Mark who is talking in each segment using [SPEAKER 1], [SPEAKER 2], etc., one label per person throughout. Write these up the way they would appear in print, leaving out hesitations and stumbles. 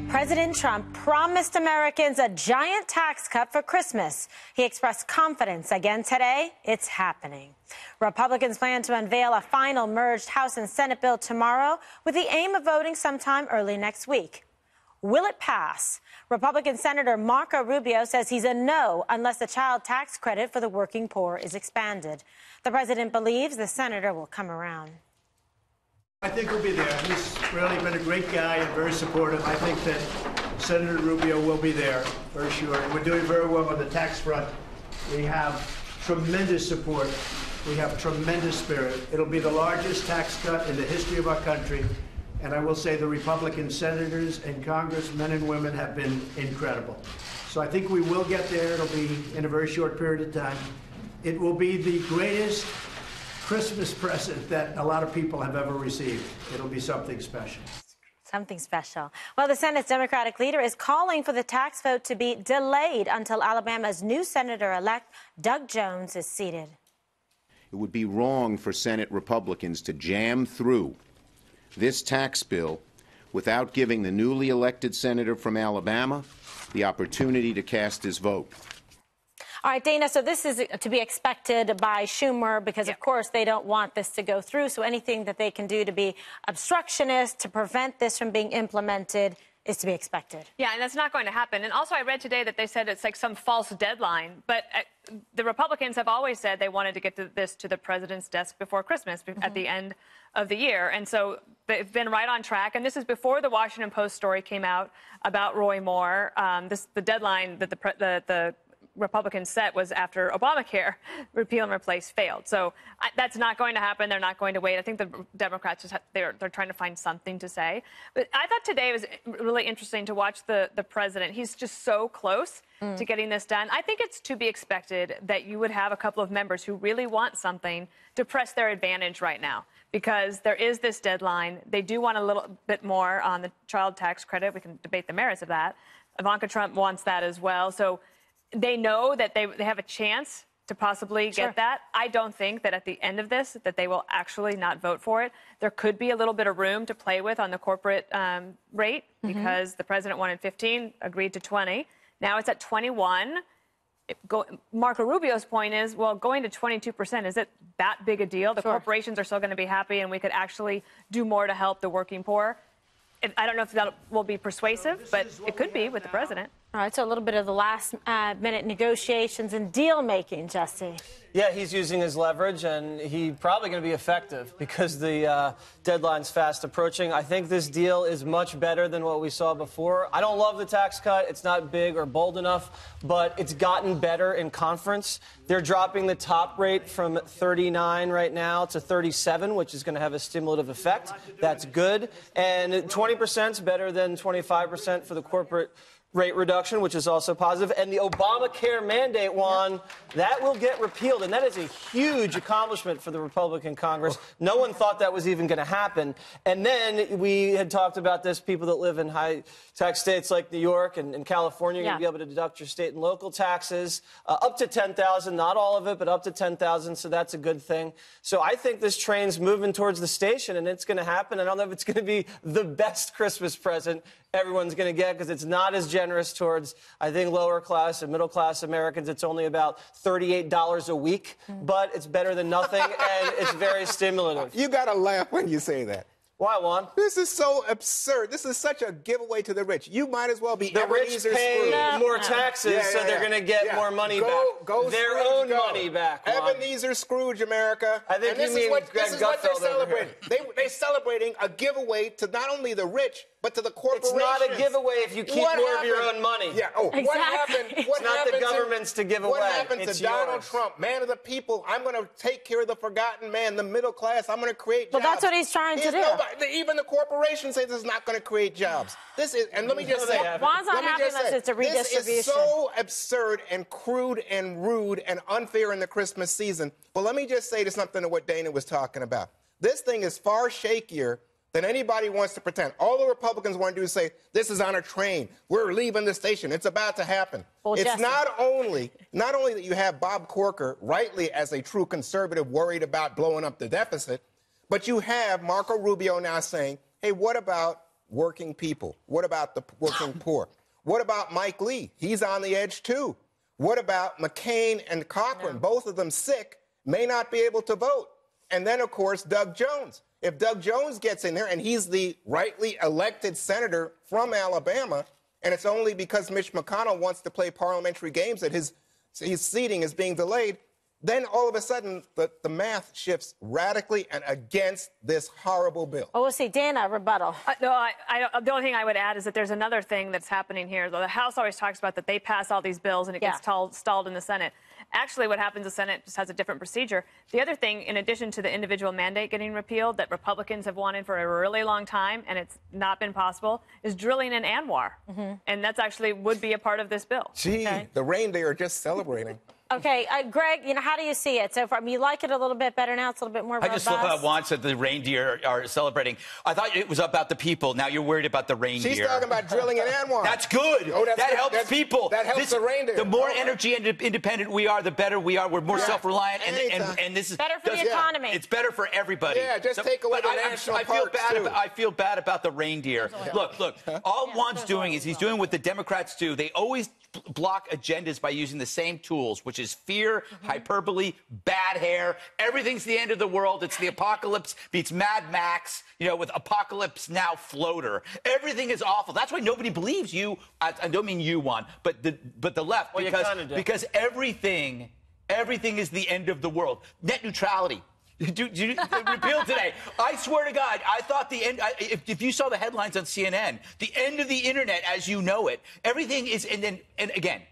[SPEAKER 1] President Trump promised Americans a giant tax cut for Christmas. He expressed confidence again today. It's happening. Republicans plan to unveil a final merged House and Senate bill tomorrow with the aim of voting sometime early next week. Will it pass? Republican Senator Marco Rubio says he's a no unless the child tax credit for the working poor is expanded. The president believes the senator will come around.
[SPEAKER 2] I think he'll be there. He's really been a great guy and very supportive. I think that Senator Rubio will be there for sure. And we're doing very well on the tax front. We have tremendous support. We have tremendous spirit. It'll be the largest tax cut in the history of our country. And I will say the Republican senators and congressmen and women have been incredible. So I think we will get there. It'll be in a very short period of time. It will be the greatest Christmas present that a lot of people have ever received. It'll be something special.
[SPEAKER 1] Something special. Well, the Senate's Democratic leader is calling for the tax vote to be delayed until Alabama's new senator-elect, Doug Jones, is seated.
[SPEAKER 3] It would be wrong for Senate Republicans to jam through this tax bill without giving the newly elected senator from Alabama the opportunity to cast his vote.
[SPEAKER 1] All right, Dana, so this is to be expected by Schumer because, of course, they don't want this to go through. So anything that they can do to be obstructionist, to prevent this from being implemented, is to be expected.
[SPEAKER 4] Yeah, and that's not going to happen. And also I read today that they said it's like some false deadline. But the Republicans have always said they wanted to get this to the president's desk before Christmas, at the end of the year. And so they've been right on track. And this is before the Washington Post story came out about Roy Moore. The deadline that the Republicans set was after Obamacare repeal and replace failed. So that's not going to happen. They're not going to wait. I think the Democrats just they're trying to find something to say. But I thought today was really interesting to watch the president. He's just so close to getting this done. I think it's to be expected that you would have a couple of members who really want something to press their advantage right now because there is this deadline. They do want a little bit more on the child tax credit. We can debate the merits of that. Ivanka Trump wants that as well. So they know that they have a chance to possibly get that. I don't think that at the end of this that they will actually not vote for it. There could be a little bit of room to play with on the corporate rate because the president wanted 15, agreed to 20. Now it's at 21. Marco Rubio's point is, well, going to 22%, is it that big a deal? The corporations are still going to be happy and we could actually do more to help the working poor. I don't know if that will be persuasive, but it could be with the president.
[SPEAKER 1] All right, so a little bit of the last-minute negotiations and deal-making, Jesse.
[SPEAKER 5] Yeah, he's using his leverage, and he's probably going to be effective because the deadline's fast approaching. I think this deal is much better than what we saw before. I don't love the tax cut. It's not big or bold enough, but it's gotten better in conference. They're dropping the top rate from 39 right now to 37, which is going to have a stimulative effect. That's good. And 20% is better than 25% for the corporate rate reduction, which is also positive. And the Obamacare mandate, Juan, that will get repealed. And that is a huge accomplishment for the Republican Congress. No one thought that was even going to happen. And then we had talked about this. People that live in high-tax states like New York and California are going to be able to deduct your state and local taxes up to $10,000. Not all of it, but up to $10,000. So that's a good thing. So I think this train's moving towards the station, and it's going to happen. I don't know if it's going to be the best Christmas present everyone's going to get because it's not as generous towards, I think, lower class and middle class Americans. It's only about $38 a week, but it's better than nothing, and it's very stimulative.
[SPEAKER 6] You got to laugh when you say that.
[SPEAKER 5] Why, Juan?
[SPEAKER 6] This is so absurd. This is such a giveaway to the rich. You might as well be
[SPEAKER 5] the rich pay more taxes, so they're going to get more money back. Their own money back, Juan.
[SPEAKER 6] Ebenezer Scrooge, America.
[SPEAKER 5] I think
[SPEAKER 6] this is what they're celebrating. They're celebrating a giveaway to not only the rich, but to the corporations.
[SPEAKER 5] It's not a giveaway if you keep more of your own money.
[SPEAKER 6] Yeah. Oh,
[SPEAKER 1] exactly.
[SPEAKER 6] What happened?
[SPEAKER 5] It's not the government's to give away.
[SPEAKER 6] What happened
[SPEAKER 5] to
[SPEAKER 6] Donald Trump, man of the people? I'm going to take care of the forgotten man, the middle class. I'm going to create jobs.
[SPEAKER 1] Well, that's what he's trying to do.
[SPEAKER 6] Even the corporations say this is not going to create jobs. This is, and let me just say,
[SPEAKER 1] Juan's not happy unless it's a redistribution.
[SPEAKER 6] This is so absurd and crude and rude and unfair in the Christmas season. But let me just say to something to what Dana was talking about. This thing is far shakier than anybody wants to pretend. All the Republicans want to do is say, this is on a train. We're leaving the station. It's about to happen.
[SPEAKER 1] Well,
[SPEAKER 6] it's
[SPEAKER 1] Jesse,
[SPEAKER 6] not only that you have Bob Corker, rightly as a true conservative, worried about blowing up the deficit, but you have Marco Rubio now saying, hey, what about working people? What about the working poor? What about Mike Lee? He's on the edge, too. What about McCain and Cochran? No. Both of them sick, may not be able to vote. And then, of course, Doug Jones. If Doug Jones gets in there, and he's the rightly elected senator from Alabama, and it's only because Mitch McConnell wants to play parliamentary games that his seating is being delayed, then all of a sudden the math shifts radically and against this horrible bill.
[SPEAKER 1] Oh, we'll see. Dana, rebuttal.
[SPEAKER 4] No, the only thing I would add is that there's another thing that's happening here. The House always talks about that they pass all these bills and it gets stalled in the Senate. Actually, what happens, the Senate just has a different procedure. The other thing, in addition to the individual mandate getting repealed that Republicans have wanted for a really long time, and it's not been possible, is drilling in ANWR. And that's actually would be a part of this bill.
[SPEAKER 6] Gee, the reindeer are just celebrating.
[SPEAKER 1] Okay, Greg, how do you see it so far? I mean, you like it a little bit better now? It's a little bit more robust?
[SPEAKER 7] I just love how Juan said the reindeer are celebrating. I thought it was about the people. Now you're worried about the reindeer.
[SPEAKER 6] She's talking about drilling in ANWR.
[SPEAKER 7] That's good.
[SPEAKER 6] Oh,
[SPEAKER 7] that helps people.
[SPEAKER 6] That helps the reindeer.
[SPEAKER 7] The more energy independent we are, the better we are. We're more self-reliant. And this is
[SPEAKER 1] better for the economy.
[SPEAKER 7] It's better for everybody.
[SPEAKER 6] Yeah, just take away the national parks, too.
[SPEAKER 7] I feel bad about the reindeer. Look. All Juan's doing is he's doing what the Democrats do. They always block agendas by using the same tools, which is fear, hyperbole, bad hair. Everything's the end of the world. It's the apocalypse beats Mad Max, with Apocalypse Now floater. Everything is awful. That's why nobody believes you. I don't mean you, Juan, but the left, because everything is the end of the world. Net neutrality. Repealed today. I swear to God, I thought the end. If you saw the headlines on CNN, the end of the internet as you know it, everything is. And again,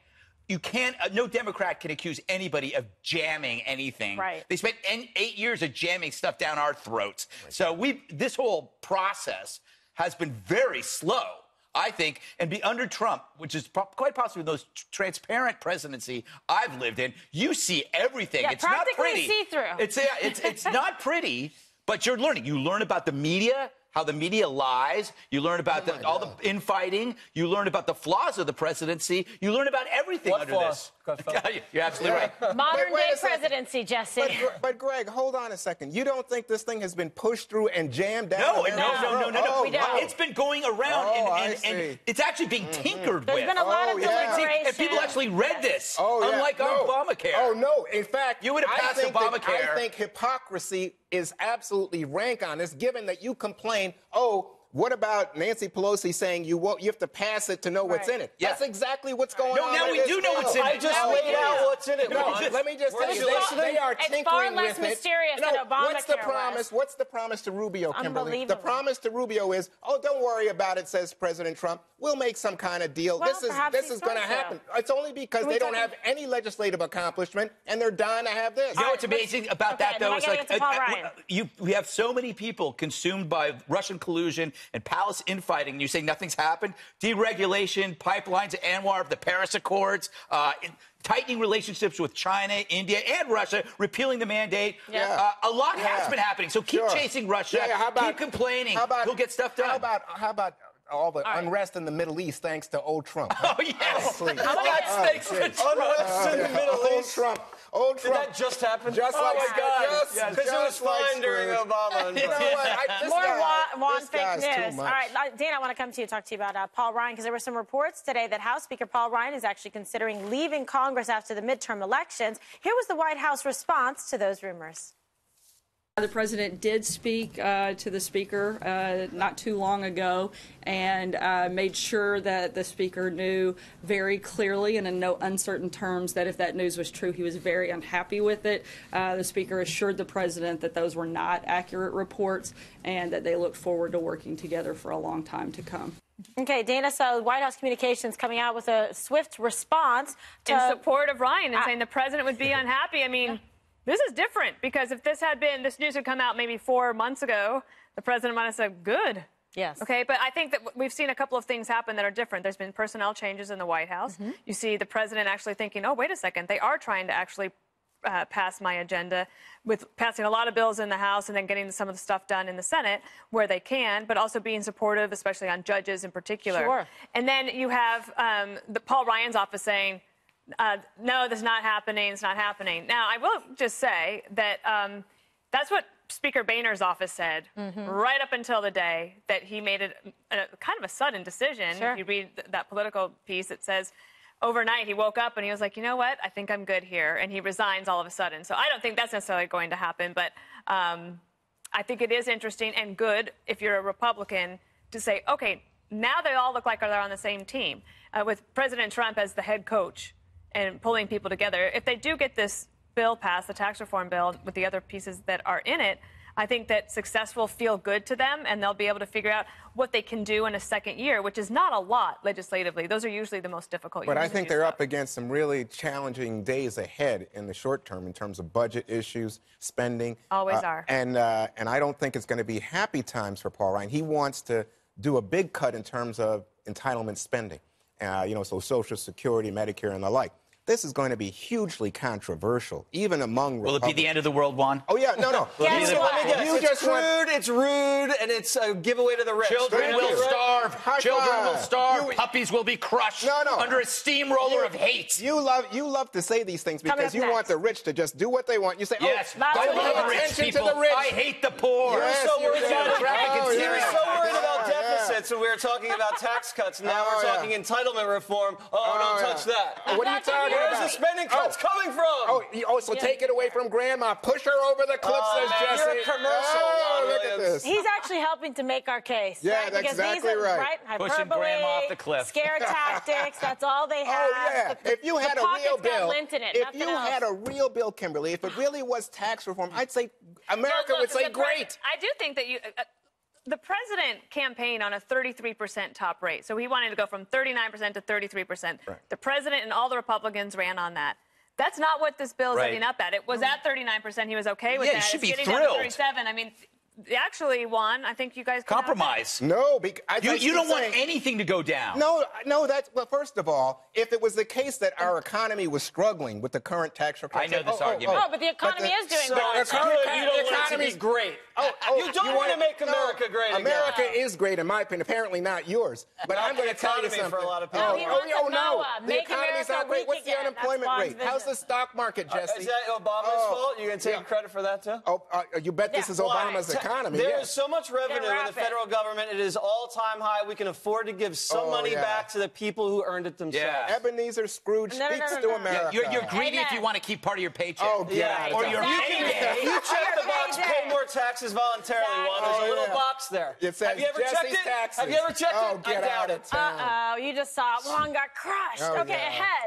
[SPEAKER 7] you can't. No Democrat can accuse anybody of jamming anything.
[SPEAKER 1] Right.
[SPEAKER 7] They spent 8 years of jamming stuff down our throats. So this whole process has been very slow, I think, and be under Trump, which is quite possibly the most transparent presidency I've lived in. You see everything.
[SPEAKER 1] Yeah,
[SPEAKER 7] it's not pretty.
[SPEAKER 1] See-through.
[SPEAKER 7] It's not pretty, but you're learning. You learn about the media, how the media lies. You learn about all the infighting. You learn about the flaws of the presidency. You learn about everything under this. You're absolutely right.
[SPEAKER 1] Modern-day presidency, Jesse.
[SPEAKER 6] But, Greg, hold on a second. You don't think this thing has been pushed through and jammed down?
[SPEAKER 7] No.
[SPEAKER 1] We don't.
[SPEAKER 7] It's been going around, and it's actually being tinkered with.
[SPEAKER 1] There's been a lot of deliberation.
[SPEAKER 7] And people actually read this, unlike Obamacare.
[SPEAKER 6] Oh, no. In fact,
[SPEAKER 7] you would have passed Obamacare.
[SPEAKER 6] I think hypocrisy is absolutely rank on this, given that you complain, what about Nancy Pelosi saying you have to pass it to know what's in it?
[SPEAKER 7] Yeah.
[SPEAKER 6] That's exactly what's going on.
[SPEAKER 7] No, now we do know what's in it.
[SPEAKER 5] I just laid out what's in it.
[SPEAKER 6] Let me just tell you, they are tinkering with it.
[SPEAKER 1] It's far less mysterious than Obamacare.
[SPEAKER 6] What's the promise? What's the promise to Rubio, Kimberly? The promise to Rubio is, don't worry about it, says President Trump. We'll make some kind of deal.
[SPEAKER 1] Well,
[SPEAKER 6] this is going to happen. It's only because they don't have any legislative accomplishment, and they're dying to have this.
[SPEAKER 7] You know what's amazing about that, though? It's like
[SPEAKER 1] we
[SPEAKER 7] have so many people consumed by Russian collusion and palace infighting, and you say nothing's happened. Deregulation, pipelines, ANWR, the Paris Accords, tightening relationships with China, India, and Russia, repealing the mandate. A lot has been happening. So keep chasing Russia. Keep complaining. We'll get stuff done.
[SPEAKER 6] How about all the unrest in the Middle East thanks to old Trump?
[SPEAKER 7] Oh, yes.
[SPEAKER 6] Please.
[SPEAKER 7] Thanks to Trump.
[SPEAKER 5] Unrest in the Middle East.
[SPEAKER 6] Old Trump.
[SPEAKER 5] Did that just happen?
[SPEAKER 6] Just
[SPEAKER 5] oh,
[SPEAKER 6] like
[SPEAKER 5] my God. Because it was fine during Obama.
[SPEAKER 6] You know what?
[SPEAKER 1] More fake news. All right, Dan, I want to come to you, talk to you about Paul Ryan, because there were some reports today that House Speaker Paul Ryan is actually considering leaving Congress after the midterm elections. Here was the White House response to those rumors.
[SPEAKER 8] The president did speak to the speaker not too long ago and made sure that the speaker knew very clearly and in no uncertain terms that if that news was true, he was very unhappy with it. The speaker assured the president that those were not accurate reports and that they look forward to working together for a long time to come.
[SPEAKER 1] Okay, Dana, so White House Communications coming out with a swift response
[SPEAKER 4] in support of Ryan and saying the president would be unhappy. I mean... This is different because if this news had come out maybe 4 months ago, the president might have said, good.
[SPEAKER 1] Yes.
[SPEAKER 4] Okay, but I think that we've seen a couple of things happen that are different. There's been personnel changes in the White House. You see the president actually thinking, oh, wait a second, they are trying to actually pass my agenda with passing a lot of bills in the House and then getting some of the stuff done in the Senate where they can, but also being supportive, especially on judges in particular.
[SPEAKER 1] Sure.
[SPEAKER 4] And then you have Paul Ryan's office saying, no, this is not happening. It's not happening. Now, I will just say that that's what Speaker Boehner's office said right up until the day that he made it kind of a sudden decision.
[SPEAKER 1] Sure.
[SPEAKER 4] If you read that Political piece, it says overnight he woke up and he was like, you know what, I think I'm good here. And he resigns all of a sudden. So I don't think that's necessarily going to happen. But I think it is interesting and good if you're a Republican to say, OK, now they all look like they're on the same team with President Trump as the head coach and pulling people together. If they do get this bill passed, the tax reform bill, with the other pieces that are in it, I think that success will feel good to them, and they'll be able to figure out what they can do in a second year, which is not a lot legislatively. Those are usually the most difficult.
[SPEAKER 6] But I think they're up against some really challenging days ahead in the short term in terms of budget issues, spending.
[SPEAKER 4] Always are.
[SPEAKER 6] And I don't think it's going to be happy times for Paul Ryan. He wants to do a big cut in terms of entitlement spending, so Social Security, Medicare, and the like. This is going to be hugely controversial, even among Republicans.
[SPEAKER 7] Will it be the end of the world, Juan?
[SPEAKER 6] Oh, yeah, no.
[SPEAKER 1] Guess what?
[SPEAKER 5] It's crude, it's rude, and it's a giveaway to the rich.
[SPEAKER 7] Children will starve.
[SPEAKER 6] High
[SPEAKER 7] Children
[SPEAKER 6] five.
[SPEAKER 7] will starve. Puppies will be crushed under a steamroller of hate.
[SPEAKER 6] You love to say these things because you want the rich to just do what they want. You say,
[SPEAKER 7] yes,
[SPEAKER 6] don't
[SPEAKER 7] I
[SPEAKER 6] pay
[SPEAKER 7] love rich
[SPEAKER 6] attention
[SPEAKER 7] people.
[SPEAKER 6] to the rich.
[SPEAKER 7] I hate the poor.
[SPEAKER 6] Yes,
[SPEAKER 5] so
[SPEAKER 6] you
[SPEAKER 5] worried
[SPEAKER 6] do.
[SPEAKER 5] about
[SPEAKER 7] Oh,
[SPEAKER 5] about deficits, and we were talking about tax cuts. Now we're talking entitlement reform. Don't touch that.
[SPEAKER 6] What are you talking
[SPEAKER 5] Where's
[SPEAKER 6] about?
[SPEAKER 5] the spending cuts coming from?
[SPEAKER 6] So take it away from Grandma. Push her over the cliff, says Jesse.
[SPEAKER 5] You're a commercial.
[SPEAKER 6] Look at this.
[SPEAKER 1] He's actually helping to make our case.
[SPEAKER 6] Yeah,
[SPEAKER 1] right?
[SPEAKER 6] that's
[SPEAKER 1] because
[SPEAKER 6] exactly
[SPEAKER 1] these are,
[SPEAKER 6] right.
[SPEAKER 7] Pushing
[SPEAKER 1] hyperbole,
[SPEAKER 7] Grandma off the cliff.
[SPEAKER 1] Scare tactics. That's all they have.
[SPEAKER 6] Oh, yeah. If you had a real bill,
[SPEAKER 1] had
[SPEAKER 6] a real bill, Kimberly, if it really was tax reform, I'd say America would say great.
[SPEAKER 4] I do think that the president campaigned on a 33% top rate. So he wanted to go from 39% to 33%.
[SPEAKER 6] Right.
[SPEAKER 4] The president and all the Republicans ran on that. That's not what this bill is ending up at. It was at 39%. He was okay with that.
[SPEAKER 7] You should be
[SPEAKER 4] it's getting
[SPEAKER 7] thrilled.
[SPEAKER 4] down to 37. I mean, actually, Juan, I think you guys can
[SPEAKER 7] Compromise.
[SPEAKER 6] No,
[SPEAKER 7] you don't want anything to go down.
[SPEAKER 6] No, that's, well, first of all, if it was the case that our economy was struggling with the current tax reform.
[SPEAKER 7] I know this argument.
[SPEAKER 1] Oh, but the economy is doing well.
[SPEAKER 5] The economy is great. You don't want to make America great again.
[SPEAKER 6] America is great, in my opinion. Apparently not yours. But I'm going to tell you something.
[SPEAKER 5] For a lot of people.
[SPEAKER 1] No, he wants a NOAA.
[SPEAKER 6] The
[SPEAKER 1] Make
[SPEAKER 6] economy's
[SPEAKER 1] America
[SPEAKER 6] not great.
[SPEAKER 1] weak
[SPEAKER 6] What's the
[SPEAKER 1] again.
[SPEAKER 6] unemployment
[SPEAKER 1] That's
[SPEAKER 6] rate?
[SPEAKER 1] Juan's
[SPEAKER 6] How's the stock market, Jesse?
[SPEAKER 5] Is that Obama's fault? You can take credit for that, too?
[SPEAKER 6] You bet this is Obama's economy.
[SPEAKER 5] There is so much revenue in the federal government. It is all-time high. We can afford to give some money back to the people who earned it themselves.
[SPEAKER 7] Yeah.
[SPEAKER 6] Ebenezer Scrooge speaks to America.
[SPEAKER 7] You're greedy if you want to keep part of your paycheck.
[SPEAKER 6] Oh, get out of
[SPEAKER 7] Or
[SPEAKER 6] town.
[SPEAKER 7] your payday.
[SPEAKER 5] You check the box, pay more taxes voluntarily, Juan. There's a little box there.
[SPEAKER 6] It says
[SPEAKER 5] Have you ever checked
[SPEAKER 6] Jesse's
[SPEAKER 5] it?
[SPEAKER 6] taxes.
[SPEAKER 5] Have you ever checked it?
[SPEAKER 6] Oh, get
[SPEAKER 5] I doubt
[SPEAKER 6] out
[SPEAKER 5] it.
[SPEAKER 6] of town.
[SPEAKER 1] You just saw Juan got crushed.
[SPEAKER 6] Oh,
[SPEAKER 1] Okay,
[SPEAKER 6] yeah.
[SPEAKER 1] ahead.